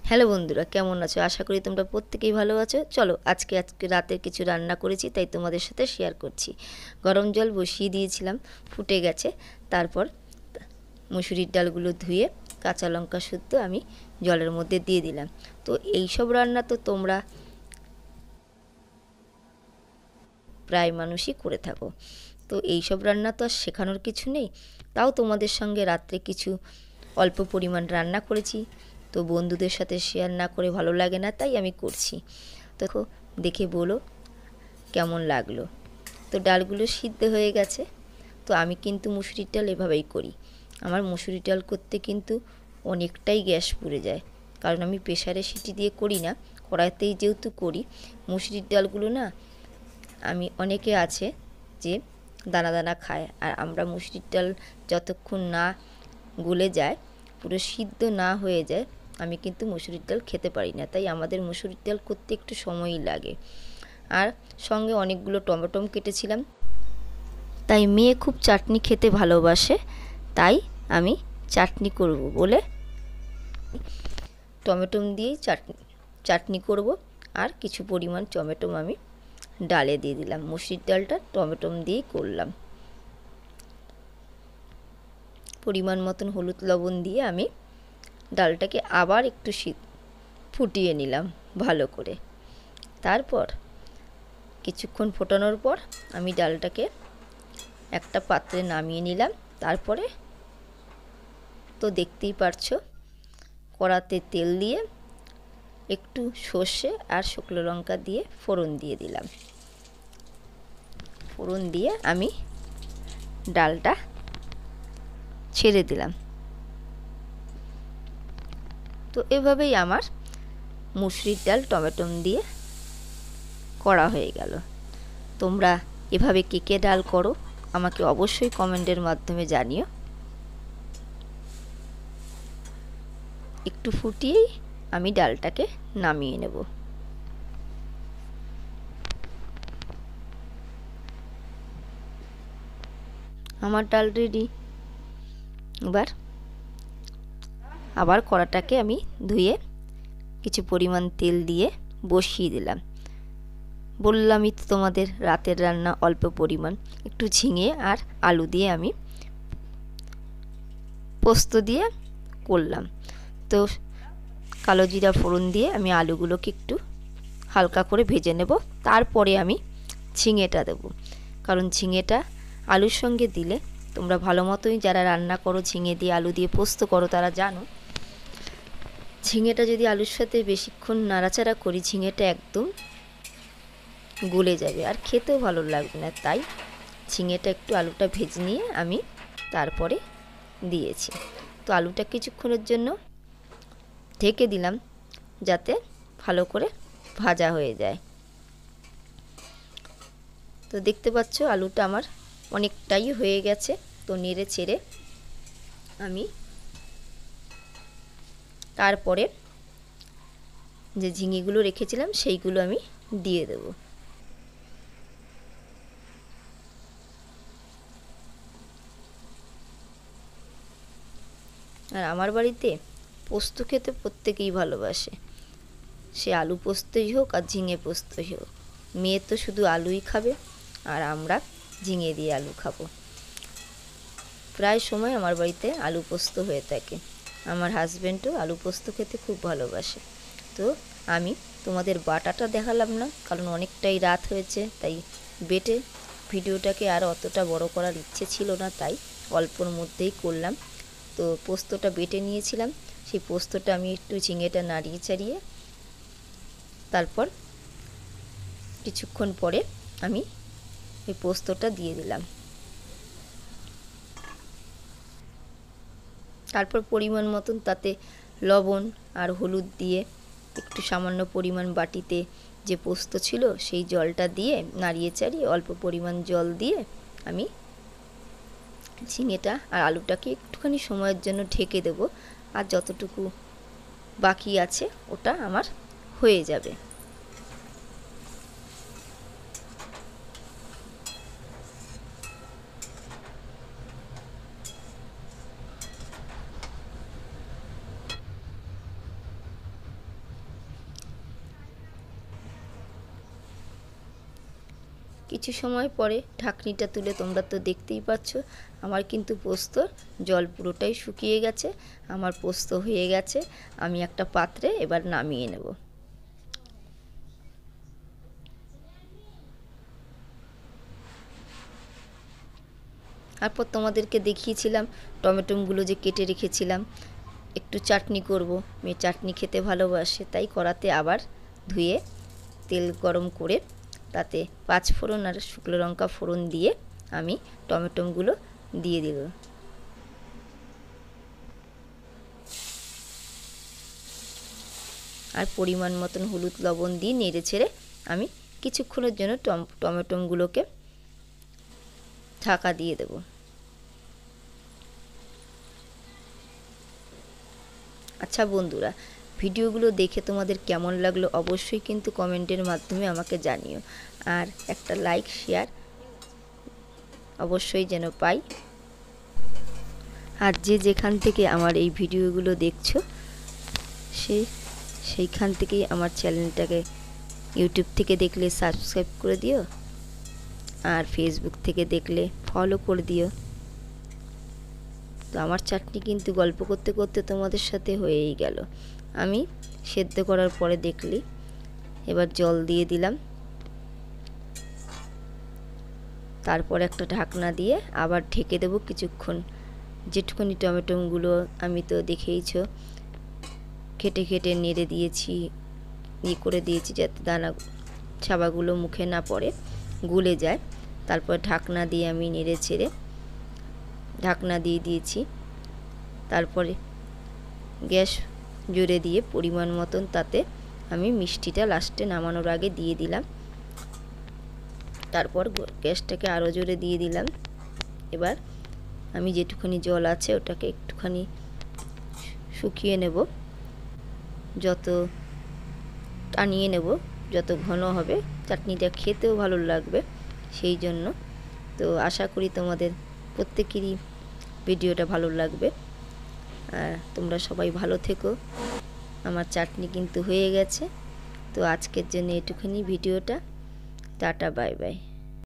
Hello বন্ধুরা, কেমন আছো? আশা করি তোমরা প্রত্যেকেই ভালো আছো। চলো আজকে রাতের কিছু রান্না করেছি, তাই তোমাদের সাথে শেয়ার করছি। গরম জল বসিয়ে দিয়েছিলাম, ফুটে গেছে। তারপর মুসুরির ডালগুলো ধুয়ে কাঁচা লঙ্কা শুদ্ধ আমি জলের মধ্যে দিয়ে দিলাম। তো এই সব রান্না তো তোমরা প্রায় মানুষই করে থাকো। তো এই সব রান্না তো আর শেখানোর কিছু নেই, তাও তোমাদের সঙ্গে রাত্রে কিছু অল্প পরিমাণ রান্না করেছি। তো বন্ধুদের সাথে শেয়ার না করে ভালো লাগে না, তাই আমি করছি। দেখো, দেখে বলো কেমন লাগলো। তো ডালগুলো সিদ্ধ হয়ে গেছে। তো আমি কিন্তু মুসুরির ডাল এভাবেই করি। আমার মুসুরির ডাল করতে কিন্তু অনেকটাই গ্যাস পুড়ে যায়, কারণ আমি প্রেসারে সিটি দিয়ে করি না, কড়াইতেই যেহেতু করি। মুসুরির ডালগুলো না, আমি অনেকে আছে যে দানা দানা খায়, আর আমরা মুসুরির ডাল যতক্ষণ না গলে যায়, পুরো সিদ্ধ না হয়ে যায়, আমি কিন্তু মুসুরির ডাল খেতে পারি না। তাই আমাদের মুসুরির ডাল করতে একটু সময়ই লাগে। আর সঙ্গে অনেকগুলো টমেটো কেটেছিলাম, তাই মেয়ে খুব চাটনি খেতে ভালোবাসে, তাই আমি চাটনি করব বলে টমেটো দিয়েই চাটনি করব। আর কিছু পরিমাণ টমেটো আমি ডালে দিয়ে দিলাম। মুসুরির ডালটা টমেটো দিয়েই করলাম। পরিমাণ মতন হলুদ লবণ দিয়ে আমি ডালটাকে আবার একটু ফুটিয়ে নিলাম ভালো করে। তারপর কিছুক্ষণ ফোটানোর পর আমি ডালটাকে একটা পাত্রে নামিয়ে নিলাম। তারপরে তো দেখতেই পারছো, কড়াতে তেল দিয়ে একটু সর্ষে আর শুকনো লঙ্কা দিয়ে ফোড়ন দিয়ে দিলাম। ফোড়ন দিয়ে আমি ডালটা ছেড়ে দিলাম। তো এভাবেই আমার মুসুরির ডাল টমেটো দিয়ে করা হয়ে গেল। তোমরা এভাবে কে কে ডাল করো আমাকে অবশ্যই কমেন্টের মাধ্যমে জানিও। একটু ফুটিয়েই আমি ডালটাকে নামিয়ে নেব। আমার ডাল রেডি। এবার আবার কড়াটাকে আমি ধুয়ে কিছু পরিমাণ তেল দিয়ে বসিয়ে দিলাম। বললামই তো তোমাদের, রাতের রান্না অল্প পরিমাণ, একটু ঝিঙে আর আলু দিয়ে আমি পোস্ত দিয়ে করলাম। তো কালো জিরা ফোড়ন দিয়ে আমি আলুগুলোকে একটু হালকা করে ভেজে নেব। তারপরে আমি ঝিঙেটা দেব, কারণ ঝিঙেটা আলুর সঙ্গে দিলে, তোমরা ভালো মতোই যারা রান্না করো ঝিঙে দিয়ে আলু দিয়ে পোস্ত করো তারা জানো, ঝিঙেটা যদি আলুর সাথে বেশিক্ষণ নাড়াচাড়া করি, ঝিঙেটা একদম গলে যাবে আর খেতেও ভালো লাগবে না। তাই ঝিঙেটা একটু আলুটা ভেজে নিয়ে আমি তারপরে দিয়েছি। তো আলুটা কিছুক্ষণের জন্য ঢেকে দিলাম, যাতে ভালো করে ভাজা হয়ে যায়। তো দেখতে পাচ্ছ আলুটা আমার অনেকটাই হয়ে গেছে। তো নেড়ে ছেড়ে আমি তারপরে যে ঝিঙেগুলো রেখেছিলাম সেইগুলো আমি দিয়ে দেব। আর আমার বাড়িতে পোস্ত খেতে প্রত্যেকেই ভালোবাসে, সে আলু পোস্তই হোক আর ঝিঙে পোস্তই হোক। মেয়ে তো শুধু আলুই খাবে, আর আমরা ঝিঙে দিয়ে আলু খাবো। প্রায় সময় আমার বাড়িতে আলু পোস্ত হয়ে থাকে। আমার হাজব্যান্ডও আলু পোস্ত খেতে খুব ভালোবাসে। তো আমি তোমাদের বাটাটা দেখালাম না, কারণ অনেকটাই রাত হয়েছে, তাই বেটে ভিডিওটাকে আর অতটা বড় করার ইচ্ছে ছিল না, তাই অল্পর মধ্যেই করলাম। তো পোস্তটা বেটে নিয়েছিলাম, সেই পোস্তটা আমি একটু ঝিঙেটা নাড়িয়ে চাড়িয়ে তারপর কিছুক্ষণ পরে আমি এই পোস্তটা দিয়ে দিলাম। তারপর পরিমাণ মতন তাতে লবণ আর হলুদ দিয়ে একটু সামান্য পরিমাণ বাটিতে যে পোস্ত ছিল সেই জলটা দিয়ে নাড়িয়ে চাড়িয়ে অল্প পরিমাণ জল দিয়ে আমি ঝিঙেটা আর আলুটাকে একটুখানি সময়ের জন্য ঢেকে দেব। আর যতটুকু বাকি আছে ওটা আমার হয়ে যাবে। কিছু সময় পরে ঢাকনিটা তুলে তোমরা তো দেখতেই পাচ্ছ আমার কিন্তু পোস্তর জল পুরোটাই শুকিয়ে গেছে, আমার পোস্ত হয়ে গেছে। আমি একটা পাত্রে এবার নামিয়ে নেব। তারপর তোমাদেরকে দেখিয়েছিলাম টমেটোগুলো যে কেটে রেখেছিলাম, একটু চাটনি করব। মেয়ে চাটনি খেতে ভালোবাসে, তাই কড়াতে আবার ধুয়ে তেল গরম করে তাতে 5 ফোড়ন আর শুকনো লঙ্কা ফোড়ন দিয়ে আমি টমেটোগুলো দিয়ে দেব। আর পরিমাণ মতন হলুদ লবণ দিয়ে নেড়ে ছেড়ে আমি কিছুক্ষণের জন্য টমেটোগুলোকে ঢাকা দিয়ে দেব। আচ্ছা বন্ধুরা, ভিডিওগুলো দেখে তোমাদের কেমন লাগলো অবশ্যই কিন্তু কমেন্টের মাধ্যমে আমাকে জানিও। আর একটা লাইক শেয়ার অবশ্যই যেন পাই। আর যে যেখান থেকে আমার এই ভিডিওগুলো দেখছো সেইখান থেকেই আমার চ্যানেলটাকে ইউটিউব থেকে দেখলে সাবস্ক্রাইব করে দিও, আর ফেসবুক থেকে দেখলে ফলো করে দিও। তো আমার চাটনি কিন্তু গল্প করতে করতে তোমাদের সাথে হয়েই গেল। আমি সেদ্ধ করার পরে দেখলি এবার জল দিয়ে দিলাম, তারপর একটা ঢাকনা দিয়ে আবার ঢেকে দেবো কিছুক্ষণ। যেটুকুনি টমেটোগুলো আমি তো দেখেইছো কেটে কেটে নেড়ে দিয়েছি, করে দিয়েছি যাতে দানা ছাবাগুলো মুখে না পড়ে, গুলে যায়। তারপর ঢাকনা দিয়ে আমি নেড়ে ছেড়ে ঢাকনা দিয়ে দিয়েছি। তারপরে গ্যাস জোরে দিয়ে পরিমাণ মতন তাতে আমি মিষ্টিটা লাস্টে নামানোর আগে দিয়ে দিলাম। তারপর গ্যাসটাকে আরও জোরে দিয়ে দিলাম। এবার আমি যেটুখানি জল আছে ওটাকে একটুখানি শুকিয়ে নেব, যত টানিয়ে নেব, যত ঘন হবে চাটনিটা খেতেও ভালো লাগবে সেই জন্য। তো আশা করি তোমাদের প্রত্যেকেরই ভিডিওটা ভালো লাগবে। আর তোমরা সবাই ভালো থেকো। আমার চাটনি কিন্তু হয়ে গেছে। তো আজকের জন্য এটুখানি ভিডিওটা। Tata bye bye.